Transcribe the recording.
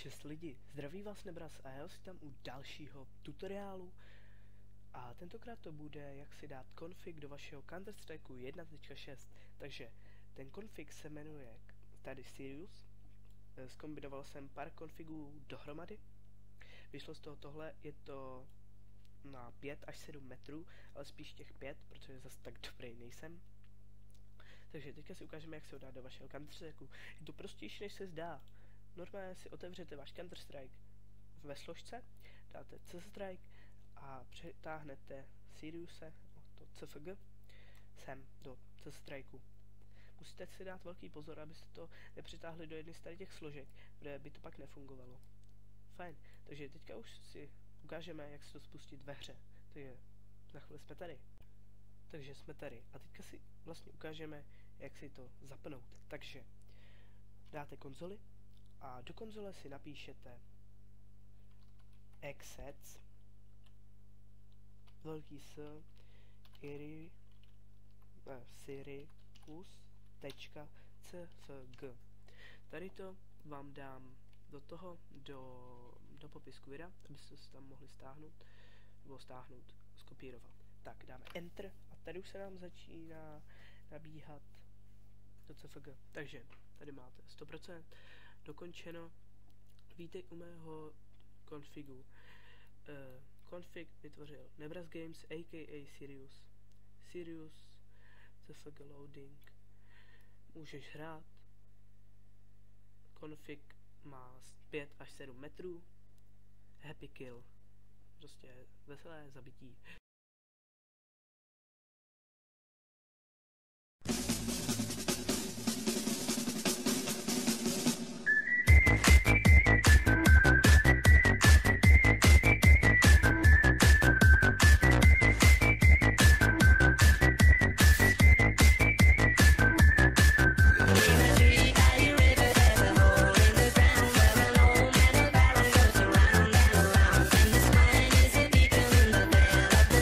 Čest lidi, zdraví vás Nebras a já si tam u dalšího tutoriálu a tentokrát to bude, jak si dát config do vašeho Counter-Strike 1.6. Takže ten config se jmenuje tady Sirius, zkombinoval jsem pár configů dohromady, vyšlo z toho tohle, je to na 5 až 7 metrů, ale spíš těch 5, protože zase tak dobrý nejsem. Takže teďka si ukážeme, jak se ho dát do vašeho Counter-Strike. Je to prostější, než se zdá. Normálně si otevřete váš Counter-Strike ve složce, dáte C-Strike a přetáhnete Siriuse, to CFG, sem do C-Strikeu. Musíte si dát velký pozor, abyste to nepřitáhli do jedné z tady těch složek, kde by to pak nefungovalo. Fajn, takže teďka už si ukážeme, jak se to spustit ve hře. Takže za chvíli jsme tady. Takže jsme tady a teďka si vlastně ukážeme, jak si to zapnout. Takže dáte konzoli a do konzole si napíšete exec velký S Sirius.cfg. Tady to vám dám do toho, do popisku videa, abyste si tam mohli stáhnout, nebo skopírovat. Tak, dáme Enter a tady už se nám začíná nabíhat do CFG. Takže tady máte 100% dokončeno. Vítej u mého configu. Config vytvořil Nebras Games aka Sirius. Sirius CFG loading. Můžeš hrát. Config má 5 až 7 metrů. Happy kill. Prostě veselé zabití.